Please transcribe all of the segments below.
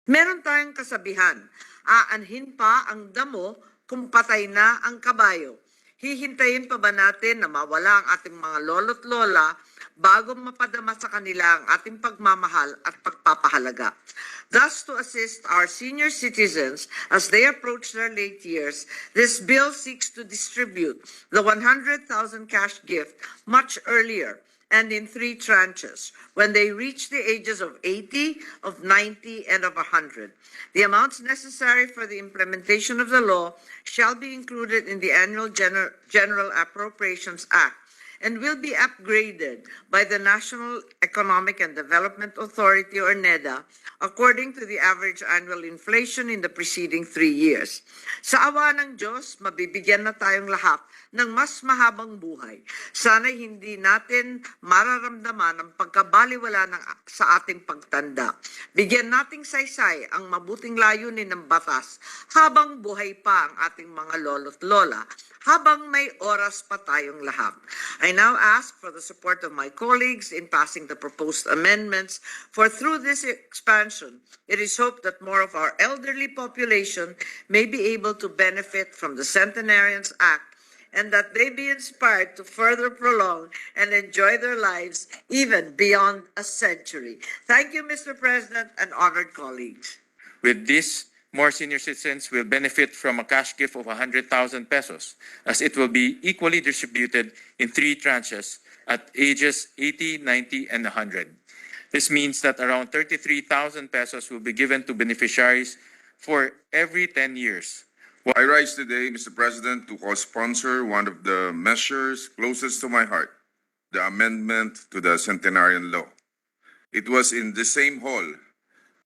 Meron tayong kasabihan, aanhin pa ang damo kung patay na ang kabayo. Hihintayin pa ba natin na mawala ang ating mga lolo't lola bago mapadama sa kanila ang ating pagmamahal at pagpapahalaga? Thus, to assist our senior citizens as they approach their late years, this bill seeks to distribute the 100,000 cash gift much earlier and in 3 tranches when they reach the ages of 80, of 90, and of 100. The amounts necessary for the implementation of the law shall be included in the annual General Appropriations Act and will be upgraded by the National Economic and Development Authority or NEDA according to the average annual inflation in the preceding 3 years. Sa awa ng Diyos, mabibigyan na tayong lahat ng mas mahabang buhay. Sana'y hindi natin mararamdaman ang pagkabaliwala sa ating pagtanda. Bigyan nating saysay ang mabuting layunin ng batas habang buhay pa ang ating mga lolo't lola, habang may oras pa tayong lahat. I now ask for the support of my colleagues in passing the proposed amendments, for through this expansion, it is hoped that more of our elderly population may be able to benefit from the Centenarians Act and that they be inspired to further prolong and enjoy their lives even beyond a century. Thank you, Mr. President and honored colleagues. With this, more senior citizens will benefit from a cash gift of 100,000 pesos, as it will be equally distributed in 3 tranches at ages 80, 90, and 100. This means that around 33,000 pesos will be given to beneficiaries for every 10 years. I rise today, Mr. President, to co-sponsor one of the measures closest to my heart, the amendment to the centenarian law. It was in the same hall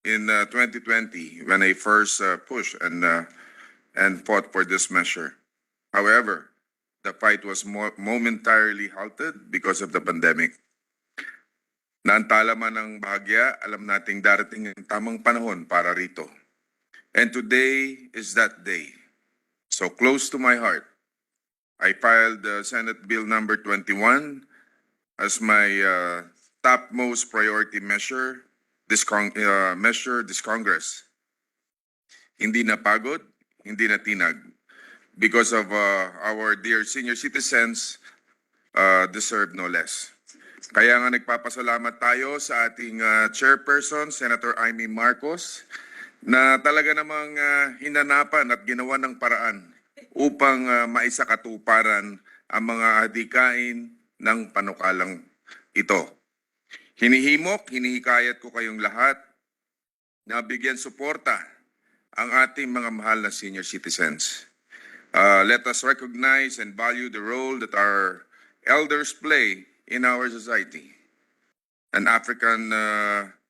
in 2020 when I first pushed and fought for this measure. However, the fight was momentarily halted because of the pandemic. Naantala man ng bahagya, alam nating darating ang tamang panahon para rito. And today is that day. So close to my heart, I filed Senate Bill number 21 as my topmost priority measure this Congress. Hindi napagod, hindi natinag, because of our dear senior citizens deserve no less. Kaya nga nagpapasalamat tayo sa ating chairperson, Senator Imee Marcos, na talaga namang hinanapan at ginawa ng paraan upang maisakatuparan ang mga adhikain ng panukalang ito. Hinihikayat ko kayong lahat na bigyan suporta ang ating mga mahal na senior citizens. Let us recognize and value the role that our elders play in our society. An African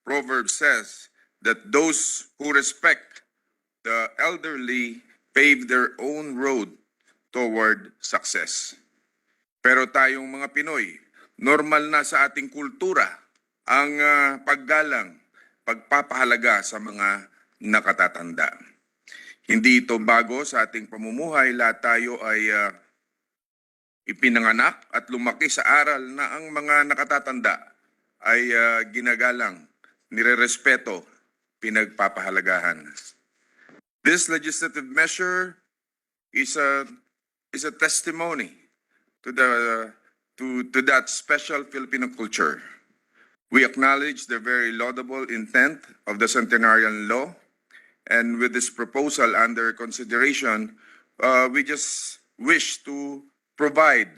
proverb says that those who respect the elderly pave their own road toward success. Pero tayong mga Pinoy, normal na sa ating kultura ang paggalang, pagpapahalaga sa mga nakatatanda. Hindi ito bago sa ating pamumuhay. Lahat tayo ay ipinanganak at lumaki sa aral na ang mga nakatatanda ay ginagalang, nirerespeto, pinagpapahalagahan. This legislative measure is a testimony to that special Filipino culture. We acknowledge the very laudable intent of the centenarian law, and with this proposal under consideration, we just wish to provide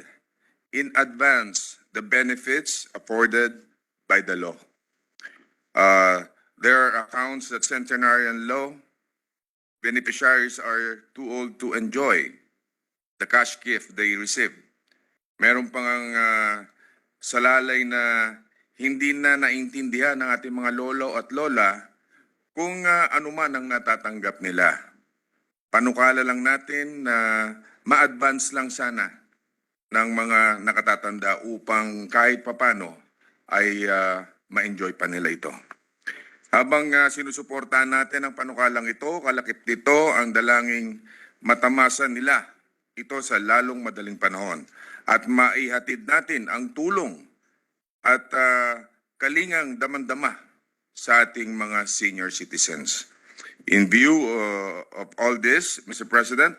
in advance the benefits afforded by the law. There are accounts that centenarian law beneficiaries are too old to enjoy the cash gift they receive. Meron pang salalay na hindi na naintindihan ng ating mga lolo at lola kung ano man ang natatanggap nila. Panukala lang natin na ma-advance lang sana ng mga nakatatanda upang kahit papano ay ma-enjoy pa nila ito. Habang sinusuportahan natin ang panukalang ito, kalakip nito ang dalangin matamasan nila ito sa lalong madaling panahon at maihatid natin ang tulong at kalingang damandama sa ating mga senior citizens. In view of all this, Mr. President,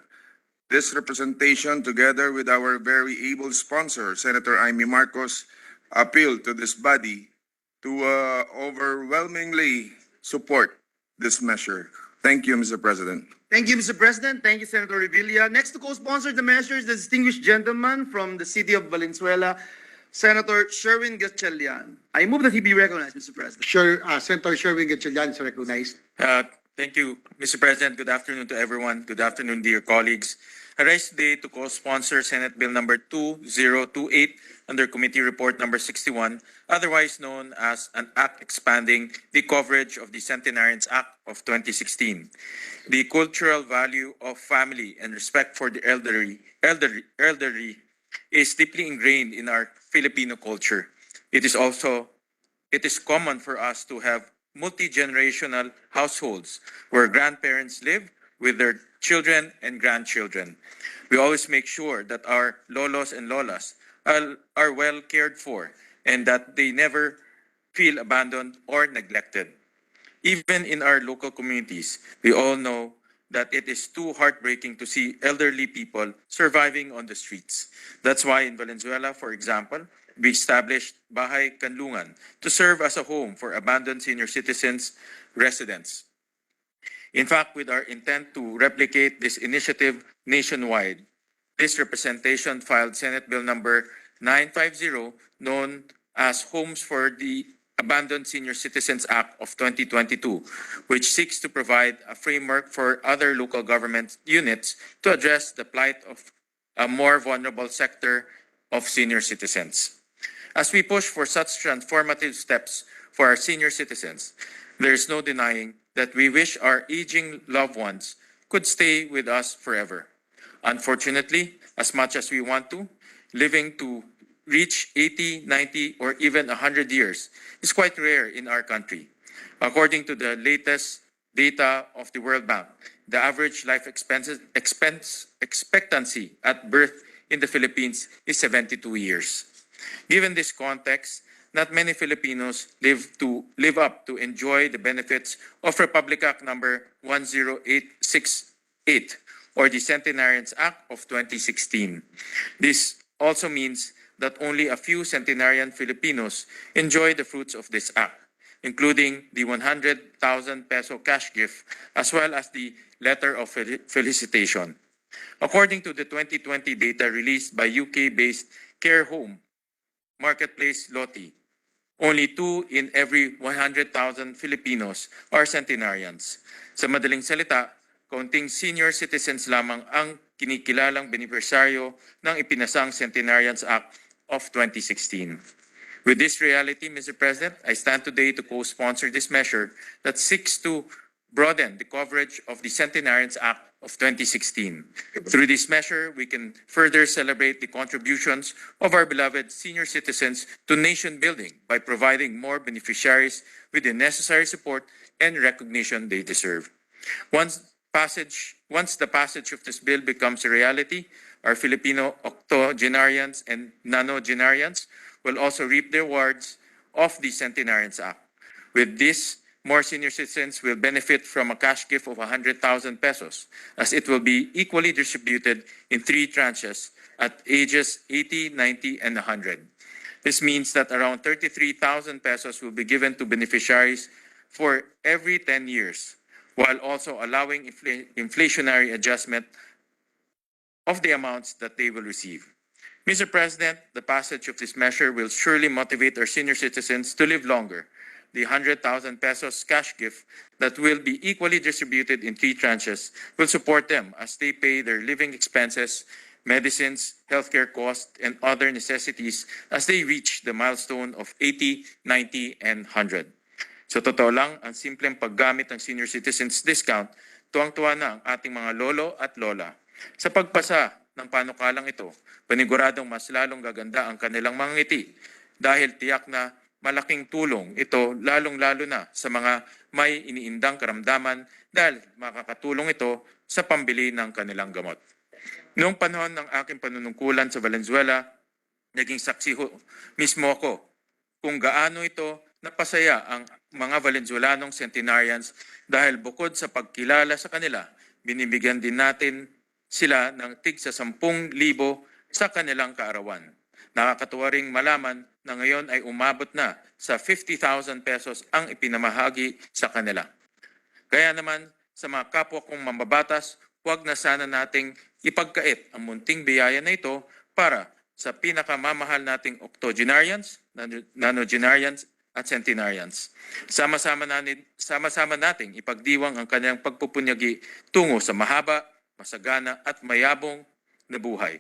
this representation, together with our very able sponsor, Senator Imee Marcos, appeal to this body to overwhelmingly support this measure. Thank you, Mr. President. Thank you, Mr. President. Thank you, Senator Revilla. Next to co-sponsor the measures, the distinguished gentleman from the city of Valenzuela, Senator Sherwin Gatchalian. I move that he be recognized, Mr. President. Senator Sherwin Gatchalian is recognized. Thank you, Mr. President. Good afternoon to everyone. Good afternoon, dear colleagues. I rise today to co-sponsor Senate Bill number 2028 under Committee Report number 61, otherwise known as an act expanding the coverage of the Centenarians Act of 2016. The cultural value of family and respect for the elderly is deeply ingrained in our Filipino culture. It is common for us to have multi-generational households where grandparents live with their children and grandchildren. We always make sure that our lolos and lolas are well cared for and that they never feel abandoned or neglected. Even in our local communities, we all know that it is too heartbreaking to see elderly people surviving on the streets. That's why in Valenzuela, for example, we established Bahay Kanlungan to serve as a home for abandoned senior citizens residents. In fact, with our intent to replicate this initiative nationwide, this representation filed Senate Bill number 950, known as Homes for the Abandoned Senior Citizens Act of 2022, which seeks to provide a framework for other local government units to address the plight of a more vulnerable sector of senior citizens. As we push for such transformative steps for our senior citizens, there is no denying that we wish our aging loved ones could stay with us forever. Unfortunately, as much as we want to, living to reach 80, 90, or even 100 years is quite rare in our country. According to the latest data of the World Bank, the average life expectancy at birth in the Philippines is 72 years. Given this context, not many Filipinos live up to enjoy the benefits of Republic Act number 10868 or the Centenarians Act of 2016. This also means that only a few centenarian Filipinos enjoy the fruits of this act, including the 100,000 peso cash gift as well as the letter of felicitation. According to the 2020 data released by UK-based care home marketplace Loti, only 2 in every 100,000 Filipinos are centenarians. Sa madaling salita, kaunting senior citizens lamang ang kinikilalang benepisyaryo ng ipinasang Centenarians Act of 2016. With this reality, Mr. President, I stand today to co-sponsor this measure that seeks to broaden the coverage of the Centenarians Act of 2016. Through this measure, we can further celebrate the contributions of our beloved senior citizens to nation building by providing more beneficiaries with the necessary support and recognition they deserve. Once the passage of this bill becomes a reality, our Filipino octogenarians and nonagenarians will also reap the rewards of the Centenarians Act. With this, more senior citizens will benefit from a cash gift of 100,000 pesos, as it will be equally distributed in 3 tranches at ages 80, 90, and 100. This means that around 33,000 pesos will be given to beneficiaries for every 10 years, while also allowing inflationary adjustment of the amounts that they will receive. Mr. President, the passage of this measure will surely motivate our senior citizens to live longer. The 100,000 pesos cash gift that will be equally distributed in 3 tranches will support them as they pay their living expenses, medicines, healthcare costs, and other necessities as they reach the milestone of 80, 90, and 100. Sa totoo lang, ang simpleng paggamit ng senior citizens discount, tuwang-tuwa na ang ating mga lolo at lola. Sa pagpasa ng panukalang ito, paniguradong mas lalong gaganda ang kanilang mga ngiti dahil tiyak na malaking tulong ito lalong-lalo na sa mga may iniindang karamdaman dahil makakatulong ito sa pambili ng kanilang gamot. Noong panahon ng aking panunungkulan sa Valenzuela, naging saksi mismo ako kung gaano ito napasaya ang mga Valenzuelanong centenarians dahil bukod sa pagkilala sa kanila, binibigyan din natin sila ng tig sa 10,000 sa kanilang kaarawan. Nakakatuwa ring malaman na ngayon ay umabot na sa 50,000 pesos ang ipinamahagi sa kanila. Kaya naman sa mga kapwa kong mambabatas, huwag na sana nating ipagkait ang munting biyaya na ito para sa pinakamamahal nating octogenarians, nonagenarians at centenarians. Sama-sama nating ipagdiwang ang kanyang pagpupunyagi tungo sa mahaba, masagana at mayabong na buhay.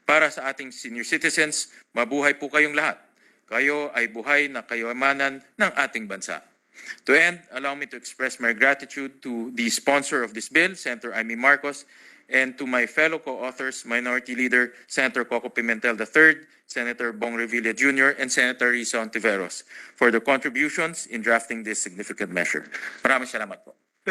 Para sa ating senior citizens, mabuhay po kayong lahat. Kayo ay buhay na kayamanan ng ating bansa. To end, allow me to express my gratitude to the sponsor of this bill, Senator Imee Marcos, and to my fellow co-authors, Minority Leader Senator Coco Pimentel III, Senator Bong Revilla Jr., and Senator Risa Ontiveros for their contributions in drafting this significant measure. Maraming salamat po.